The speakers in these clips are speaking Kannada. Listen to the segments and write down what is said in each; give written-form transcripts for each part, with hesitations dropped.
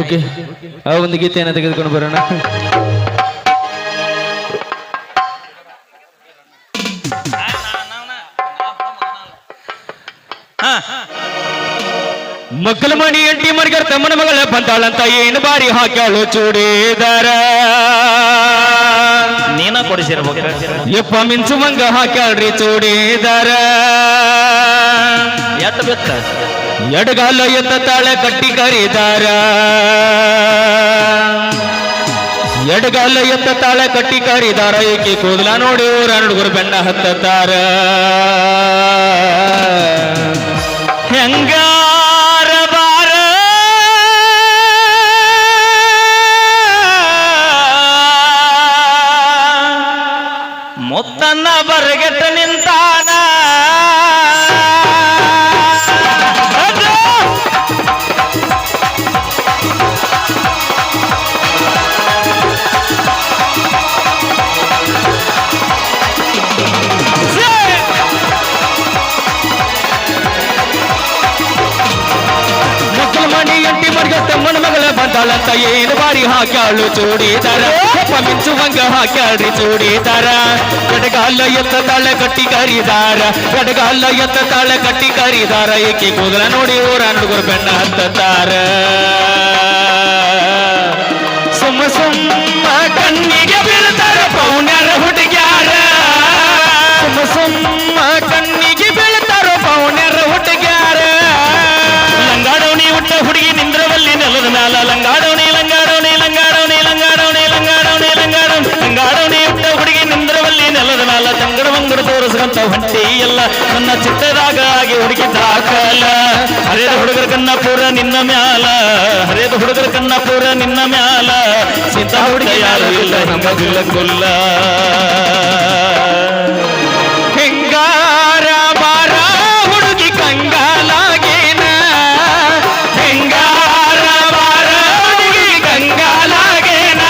ಓಕೆ ಆ ಒಂದು ಗೀತೆಯನ್ನು ತೆಗೆದುಕೊಂಡು ಬರೋಣ. ಮಕ್ಕಳ ಮಣಿ ಎಂಟಿ ಮರ್ಗರ್ ತಮ್ಮನ ಮಗಳ ಬಂತಾಳಂತ ಏನು ಬಾರಿ ಹಾಕ್ಯಾಳು ಚೂಡಿದಾರ ನೀನ ಕೊಡಿಸಿರ್ಬೇಕು. ಯಪ್ಪ ಮಿಂಚುವಂಗ ಹಾಕ್ಯಾಳ್ರಿ ಚೂಡಿದಾರ. ಎಟ್ಟು ಬಿತ್ತ ಎಡಗಾಲ ಎತ್ತ ತಾಳೆ ಕಟ್ಟಿ ಕರೀದಾರ. ಎಡಗಾಲ ಎತ್ತ ತಾಳೆ ಕಟ್ಟಿ ಕರೀದಾರ. ಏಕೆ ಕೂದಲ ನೋಡಿ ಊರ ಹುಡುಗರು ಬೆಣ್ಣ ಹತ್ತಾರ. ಹೆಂಗಾರ ಬಾರ ಮುತ್ತನ್ನ ಬರಗೆಟ್ಟ ನಿಂತಾನ. ತಮ್ಮನ ಮಗಳ ಬಂದಾಳಂತ ಏನು ಬಾರಿ ಹಾಕ್ಯಾಳು ಚೂಡಿದಾರ. ಮಿಂಚುವಂಗ ಹಾಕ್ಯಾಳ್ರಿ ಚೂಡಿದಾರ. ಎಡಗಾಲ ಎತ್ತ ತಾಳೆ ಕಟ್ಟಿ ಕರೀದಾರ. ಎಡಗಾಲ ಎತ್ತ ತಾಳೆ ಕಟ್ಟಿ ಕರೀದಾರ. ಏಕೆ ಕೂದಲ ನೋಡಿ ಊರ ಹುಡುಗರು ಬೆಣ್ಣ ಹತ್ತಾರ. ಸುಮ್ಮ ಸುಮ್ಮ ಕಣ್ಣಿಗೆ ಬೀಳ್ತಾರ ಪೌಣ್ಯರ ಹುಡುಗ್ಯಾರ. ಸುಮ್ಮ ಸುಮ್ಮ ಕಣ್ಣಿಗೆ ಬೀಳ್ತಾರ ಪೌಣ್ಯರ ಹುಡುಗ್ಯಾರ. ಲಂಗಾಡವಣಿ ಹುಟ್ಟ ಹುಡುಗಿ ನಿಂದ್ರವಲ್ಲಿ ನೆಲದ ಮ್ಯಾಲ. ಲಂಗಾಡವಣಿ ಲಂಗಾಡವಣಿ ಲಂಗಾಡವಣಿ ಲಂಗಾಡವಣಿ ಲಂಗಾಡವಣಿ ಲಂಗಾಡವಣಿ ಲಂಗಾಡವಣಿ ಹುಟ್ಟ ಹುಡುಗಿ ನಿಂದ್ರವಲ್ಲಿ ನೆಲದ ಮ್ಯಾಲ. ತಂಗಡ ಮಂಗಡ ತೋರಿಸ್ಕಂತ ಹೊಂಟಿ ಎಲ್ಲ ನನ್ನ ಚಿತ್ತದಾಗ ಆಗಿ ಹುಡುಗಿ ದಾಖಲ. ಹರಿದ ಹುಡುಗರ ಕನ್ನ ಪೂರ ನಿನ್ನ ಮ್ಯಾಲ. ಹರಿದ ಹುಡುಗರ ಕನ್ನ ಪೂರ ನಿನ್ನ ಮ್ಯಾಲ. ಸಿದ್ಧ ಹುಡುಗ ಯಾರು ಇಲ್ಲ ನಮಗಿಲ್ಲ ಗುಲ್ಲ. ಹೆಂಗಾರ ಬಾರ ಹುಡುಗಿ ಕಂಗಾಲಾಗೇನ. ಹೆಂಗಾರ ಬಾರ ಹುಡುಗಿ ಕಂಗಾಲಾಗೇನ.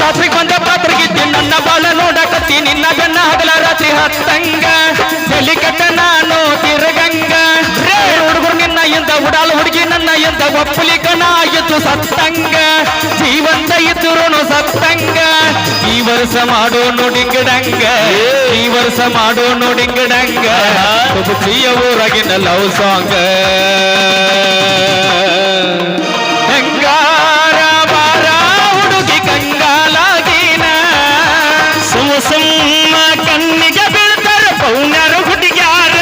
ರಾತ್ರಿಗೆ ಬಂದ ಪಾತ್ರಗಿದ್ದೆ ನನ್ನ ಬಾಳ ನೋಡಕತ್ತಿ. ನಿನ್ನ ಗಣ್ಣ ಹಗಲ ರಾತ್ರಿ ಹತ್ತಂಗ ತಲಿ ಕಟ್ಟ ನಾನು ತಿರಗಂಗ. ಹುಡುಗರು ನಿನ್ನ ಎಂದ ಉಡಾಲ ಹುಡುಗಿ ನನ್ನ ಎಂದ ಒಪ್ಪಲಿಕನ ಎದ್ದು ಸತ್ತಂಗ. ಜೀವಂತ ಇದ್ದುರುನು ಸತ್ತಂಗ. ಈ ವರ್ಷ ಮಾಡೋ ನೋಡಿಂಗಡಂಗ. ಈ ವರ್ಷ ಮಾಡೋ ನೋಡಿಂಗಡಂಗ. ಕುಬುಚಿಯ ಊರಾಗಿನ ಲವ್ ಸಾಂಗ್. ಹೆಂಗಾರ ಬಾರ ಹುಡುಗಿ ಕಂಗಾಲಾಗಿನ. ಸುಮ್ಮ ಸುಮ್ಮ ಕಣ್ಣಿಗೆ ಬೀಳ್ತಾರ ಪೌಣ್ಯರ ಹುಡುಗ್ಯಾರ.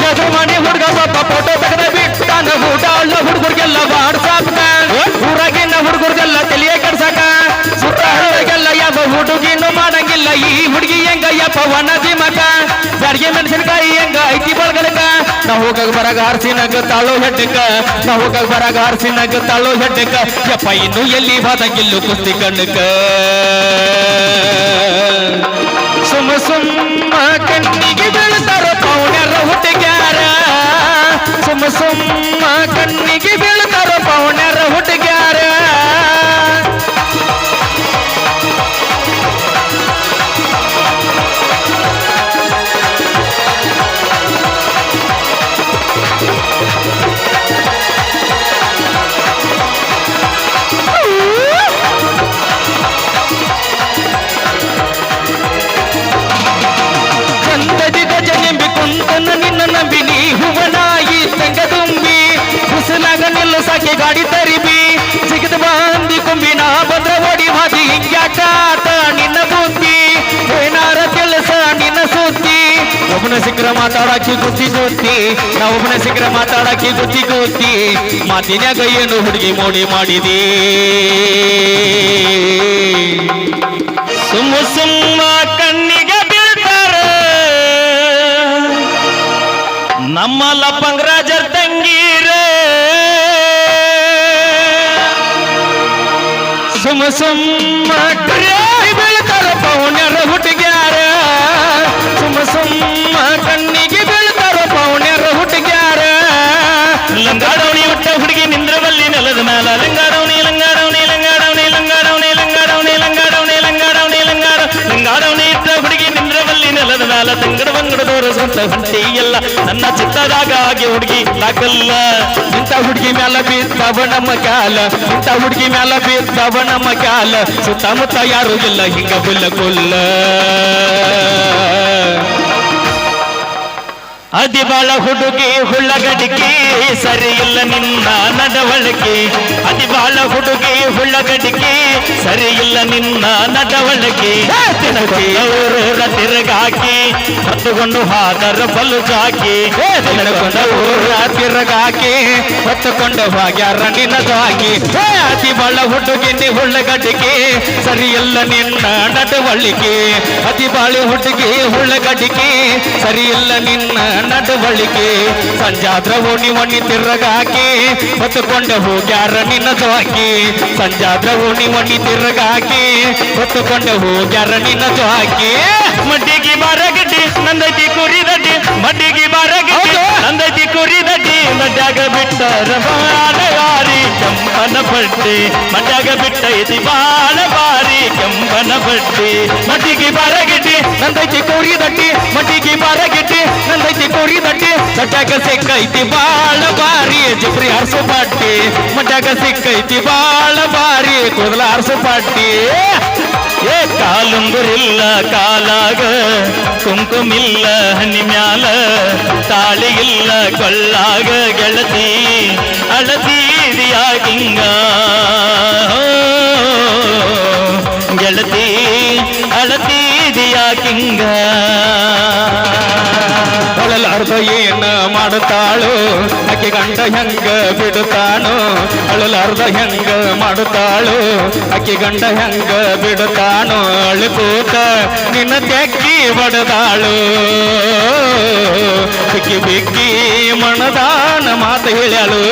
ಎದುರು ಮನೆ ಹುಡುಗ ಒಬ್ಬ ಫೋಟೋ ತೆಗೆದ ಬಿಟ್ಟಾನ. ಊಟಾಳ ಹುಡುಗರಿಗೆಲ್ಲ ವಾಟ್ಸಾಪ್ನ. ಊರಾಗಿನ ಹುಡುಗರಿಗೆಲ್ಲ ತಲೆಯ ಕೆಡ್ಸಕ. ಸುತ್ತಾಡೋರಿಗೆಲ್ಲ ಯಾವ ಹುಡುಗಿನೂ ಮಾಡಂಗಿಲ್ಲ. ಈ ಹುಡುಗಿ ಹೆಂಗ ಯಪ್ಪ ವನದಿ ಮಕ. ಬ್ಯಾಡ್ಗೆ ಮೆಣಸಿನಕಾಯಿ ಹೆಂಗ ಐತಿ ಬಳಗಲಕ. ನಾ ಹೋಗಾಗ ಬರಾಗ ಹಾರ್ಸಿನಾಗ ತಾಳೋ ಹೆಡ್ಡಕ. ನಾ ಹೋಗಾಗ ಬರಾಗ ಹಾರ್ಸಿನಾಗ ತಾಳೋ ಹೆಡ್ಡಕ. ಯಪ್ಪ ಇನ್ನು ಎಲ್ಲಿ ಬಾದಂಗಿಲ್ಲು ಕುಸ್ತಿ ಕಣ್ಣಕ. ಸುಮ್ಮ ಸುಮ್ಮ ಕಣ್ಣಿಗೆ ಬೀಳ್ತಾರ ಪೌಣ್ಯರ ಹುಡುಗ್ಯಾರ. ಸುಮ್ಮ ಸುಮ್ಮ ಕಣ್ಣಿಗೆ ಬೀಳ್ತಾರ ಪೌಣ್ಯರ ಹುಡುಗ್ಯಾರ. ಚಂದದಿ ಗಜ ನೆಂಬಿ ಕುಂತನ ನಿನ್ನ ನಂಬಿ ನೀ ಹೂವನಾಯಿ ತಂಗ ತುಂಬಿ. ಕುಸಲಾಗ ನಿಲ್ಲಸಾಕೆ ಗಾಡಿ ತರಿಬಿ. ಸಿಗದ ಬಂದಿ ಕುಂಬಿ ನಾ ಬಂದ್ರ ಓಡಿ ಹಾದಿ. ಹಿಂಗ್ಯಾಕಾತ ನಿನ್ನ ಬುದ್ಧಿ. ಏನಾರ ಕೆಲಸ ನಿನ್ನ ಸುದ್ದಿ. ಒಬ್ಬನ ಸಿಕ್ಕರ ಮಾತಾಡಾಕಿ ಗುತ್ತಿ ಗುತ್ತಿ. ನಾ ಒಬ್ಬನ ಸಿಕ್ಕರ ಮಾತಾಡಾಕಿ ಗುತ್ತಿ ಗುತ್ತಿ. ಮಾತಿನ್ಯಾಗ ಏನು ಹುಡುಗಿ ಮೋಡಿ ಮಾಡಿದಿ. ಸುಮ್ಮ ಸುಮ್ಮ ಕಣ್ಣಿಗೆ ಬೀಳ್ತಾರ ಪೌಣ್ಯರ ಹುಡುಗ್ಯಾರ ಸುಮ್ಮ ಸುಮ್ಮ ಕಣ್ಣಿಗೆ ಬೀಳ್ತಾರ ಪೌಣ್ಯರ ಹುಡುಗ್ಯಾರ ಲಂಗಾಡವಣಿ ಹುಟ್ಟ ಹುಡುಗಿ ನಿಂದ್ರವಲ್ಲಿ ನೆಲದ ಮ್ಯಾಲ ಲಂಗಾಡವಣಿ ಲಂಗಾಡವಣಿ ಲಂಗಾಡವಣಿ ಲಂಗಾಡವಣಿ ಲಂಗಾಡವಣಿ ಲಂಗಾಡವಣಿ ಲಂಗಾಡವಣಿ ಲಂಗಾಡವಣಿ ಇಟ್ಟ ಹುಡುಗಿ ನಿಂದ್ರವಲ್ಲಿ ನೆಲದ ಮ್ಯಾಲ ತಂಗಡ ಬಂಗಡದವರ ಸ್ವಂತ ಹೊಂಟಿ ಎಲ್ಲ ನನ್ನ ಚಿತ್ತದಾಗ ಆಗಿ ಹುಡುಗಿ ದಾಖಲ್ಲ ಇಂಥ ಹುಡುಗಿ ಮ್ಯಾಲ ಬೀಳ್ತಾವ ನಮ್ಮ ಕಾಲ ಇಂಥ ಹುಡುಗಿ ಮ್ಯಾಲ ಬೀಳ್ತಾವ ನಮ್ಮ ಕಾಲ ಸುತ್ತಮುತ್ತ ಯಾರು ಇಲ್ಲ ಹಿಂಗ ಬುಲ್ಲ ಕುಲ್ಲ ಅದಿ ಬಾಳ ಹುಡುಗಿ ಹುಳ್ಳಗಡಿಕೆ ಸರಿ ಇಲ್ಲ ನಿನ್ನ ನಡವಳಿಕೆ ಅದಿ ಬಾಳ ಹುಡುಗಿ ಹುಳ್ಳಗಡಿಕೆ ಸರಿ ಇಲ್ಲ ನಿನ್ನ ನಡವಳಿಕೆ ಊರ ತಿರುಗಾಕಿ ಹೊತ್ತುಕೊಂಡು ಹಾದರ ಬಲು ಜಾಕಿ ಊರ ತಿರುಗಾಕಿ ಹೊತ್ತುಕೊಂಡು ಹೋಗ್ಯಾರ ನಿನ್ನದಾಗಿ ಅತಿ ಬಾಳ ಹುಡುಗಿ ಹುಳ್ಳಗಡಿಕೆ ಸರಿ ಇಲ್ಲ ನಿನ್ನ ನಡವಳಿಕೆ ಅತಿ ಬಾಳಿ ಹುಡುಗಿ ಹುಳ್ಳಗಡಿಕೆ ಸರಿ ಇಲ್ಲ ನಿನ್ನ ನಡವಳಿಕೆ ಸಂಜಾದ್ರ ಓಣಿ ತಿರುಗಾಕಿ ಹೊತ್ತುಕೊಂಡು ಹೋಗ್ಯಾರ ನಿನ್ನದಾಗಿ ಸಂಜಾದ್ರ ಓಣಿ ತಿರುಗಾಕಿ ಹೊತ್ತುಕೊಂಡು ಹೋಗ್ಯಾರ ನಿನ್ನದಾಗಿ ಮಡ್ಡಿಗೆ ಬಾರಗಡ್ಡಿ ನಂದೈತಿ ಕುರಿದಡ್ಡಿ ಮಡ್ಡಿಗೆ ಬಾರಗಡ್ಡಿ ನಂದೈತಿ ಕುರಿದಡ್ಡಿ ಮಡ್ಯಾಗ ಬಿಟ್ಟರ ಬಾಳವಾರಿ ಕೆಂಪನ ಬಡ್ಡಿ ಮಡ್ಯಾಗ ಬಿಟ್ಟೈತಿ ಬಾಳವಾರಿ ಕೆಂಪನ ಬಡ್ಡಿ ಮಡ್ಡಿಗೆ ಬಾರಗಿಟ್ಟಿ ನಂದೈತಿ ಕೋರಿದಟ್ಟಿ ಮಡ್ಡಿಗೆ ಬಾರಗಿಟ್ಟಿ ನಂದೈತಿ ಕೋರಿದಟ್ಟಿ ಮಡ್ಯಾಗ ಸಿಕ್ಕೈತಿ ಬಾಳ ಬಾರಿ ಜಿಬ್ರಿ ಹರ್ಸು ಪಾಟಿ ಮಡ್ಯಾಗ ಸಿಕ್ಕೈತಿ ಬಾಳ ಬಾರಿ ಕೂದಲ ಹರ್ಸು ಪಾಟಿ ಏ ಕಾಲುಂಗುರಿಲ್ಲ ಕಾಲಾಗ ಕುಂಕುಮಿಲ್ಲ ಹನಿ ಮ್ಯಾಲ ತಾಳಿಗಿಲ್ಲ ಕೊಳ್ಳಾಗ ಗೆಳತಿ ಅಳತೀದಿಯಾಗಿಂಗ ಗೆಳತಿ ಅಳತೀದಿಯಾಗಿಂಗ ಅಳಲಾರ್ದ ಏನ ಮಾಡುತ್ತಾಳು ಆಕೆ ಗಂಡ ಹೆಂಗ ಬಿಡುತ್ತಾನು ಅಳಲಾರ್ದ ಹೆಂಗ ಮಾಡುತ್ತಾಳು ಆಕೆ ಗಂಡ ಹೆಂಗ ಬಿಡುತ್ತಾನು ಅಳುಕೂತ ನಿನ್ನ ತೆಕ್ಕಿ ಬಡದಾಳು ಬಿಕ್ಕಿ ಬಿಕ್ಕಿ ಮಣದಾನ ಮಾತು ಹೇಳ್ಯಾಳು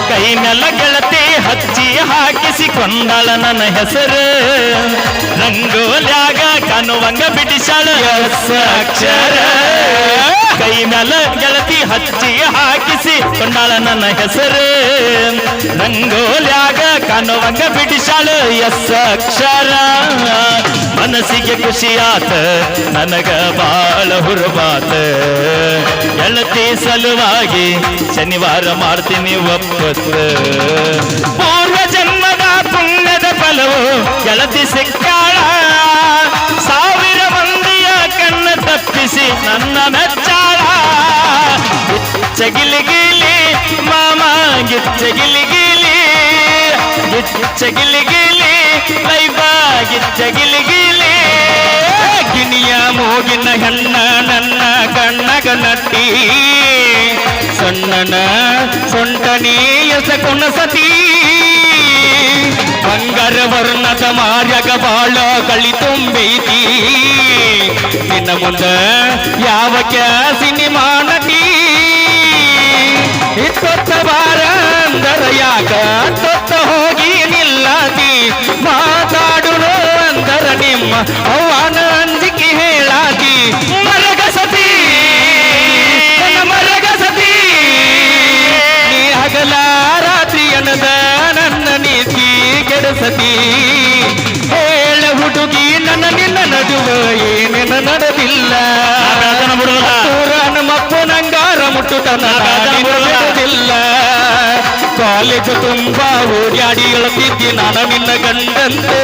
ಕೈ ನೆಲ ಗೆಳತಿ ಹಚ್ಚಿ ಹಾಕಿಸಿಕೊಂಡಳ ನನ್ನ ಹೆಸರು ರಂಗೋಲ್ಯಾಗ ಕಾಣುವಂಗ ಬಿಡಿಸಾಳ ಅಕ್ಷರ ಕೈ ಮೇಲೆ ಗೆಳತಿ ಹಚ್ಚಿ ಹಾಕಿಸಿ ಕೊಂಡಾಳ ನನ್ನ ಹೆಸರು ರಂಗೋಲ್ಯಾಗ ಕಾಣುವಂಗ ಬಿಡಿಸಾಳ ಅಕ್ಷರ ಮನಸ್ಸಿಗೆ ಖುಷಿಯಾತ ನನಗ ಬಾಳ ಹುರುಬಾತ ಗೆಳತಿ ಸಲುವಾಗಿ ಶನಿವಾರ ಮಾಡ್ತೀನಿ ಒಪ್ಪತ್ತು ಪೂರ್ವ ಜನ್ಮದ ಪುಣ್ಯದ ಫಲವು ಗೆಳತಿ ಸಿಕ್ಕಾಳ ಸಾವಿರ ಮಂದಿಯ ಕಣ್ಣ ತಪ್ಪಿಸಿ ನನ್ನ ಮೆಚ್ಚಾಳ ಗಿಚ್ಚಗಿಲಿಗಿಲಿ ಮಾಮ ಗಿಚ್ಚಗಿಲಿಗಿಲಿ ಗಿಚ್ಚಗಿಲಿಗಿಲಿ ಲೈಬ ಗಿಚ್ಚಗಿಲಿಗಿಲಿ ಗಿಣಿಯ ಮೂಗಿನ ಹೆಣ್ಣ ನನ್ನ ಕಣ್ಣಗ ನಟ್ಟಿ ಸಣ್ಣನ ಸೊಂಟನೀಯಸ ಕುಣಸತಿ ಬಂಗಾರ ವರ್ಣದ ಮಾರ್ಯಗ ಬಾಳ ಕಳಿ ತುಂಬೈತಿ ನಿನ್ನ ಮುಂದ ಯಾವ ಸಿನಿಮಾ ನಟಿ ಇತ್ತೊತ್ತ ಬಾರ ಅಂದರ ಯಾಕ ತೊತ್ತ ಹೋಗಿ ನಿಲ್ಲತಿ ಮಾತಾಡುನು ಅಂದರ ನಿಮ್ಮ ಅವನ ಅಂಜಿಕೆ ಹೇಳಾತಿ ಮರಗಸತಿ ಮರಗಸತಿ ನೀ ಹಗಲ ರಾತ್ರಿ ಅನ್ನದ ನನ್ನ ನೀತಿ ಕೆಡಸತಿ ಹೇಳ ಹುಡುಗಿ ನನ್ನ ನಿನ್ನ ನಡುವ ಏನೇನ ನಡೆದಿಲ್ಲ ಮಪ್ಪು ನಂಗಾರ ಮುಟ್ಟುತನ ಬಿಡುವುದಿಲ್ಲ ಕಾಲೇಜು ತುಂಬಾ ಓಡಾಡಿ ಎಳತಿದ್ದಿ ನಾನು ನಿನ್ನ ಗಂಡಂತೆ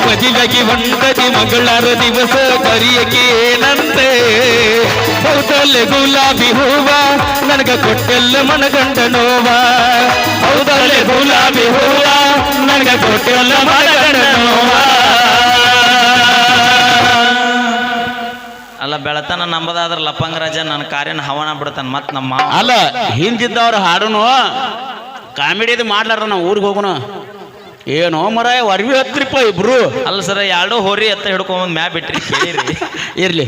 ಮದುವೆಗೆ ಒಂದದಿ ಮಗಳರ ದಿವಸ ಕರಿಯಕ್ಕೆ ಏನಂತೆ ಹೌದಲ್ಲೇ ಗುಲಾಬಿ ಹೂವ ನನಗ ಕೊಟ್ಟೆಲ್ಲ ಮನಗಂಡ ನೋವ ಹೌದಲ್ಲೇ ಗುಲಾಬಿ ಹೂವ ನನಗ ಕೊಟ್ಟೆಲ್ಲ ಮನಗಂಡ ನೋವ ಅಲ್ಲ ಬೆಳತನ ನಂಬದಾದ್ರ ಲಪಂಗರಾಜ ನನ್ನ ಕಾರ್ಯನ ಹವನ ಬಿಡ್ತಾನ ಮತ್ ನಮ್ಮ ಅಲ್ಲ ಹಿಂದಿದ್ದವ್ರ ಹಾಡುನು ಕಾಮಿಡಿದು ಮಾಡ್ಲಾರ ನಾವು ಊರಿಗೆ ಹೋಗೋಣ ಏನೋ ಮರ ಅರ್ವಿ ಹತ್ರಿಪ್ಪ ಇಬ್ರು ಅಲ್ಲ ಸರ ಎರಡೂ ಹೋರಿ ಎತ್ತ ಹಿಡ್ಕೊಂಡ್ ಮ್ಯಾ ಬಿಟ್ರಿ ಕೇಳಿರಿ ಇರ್ಲಿ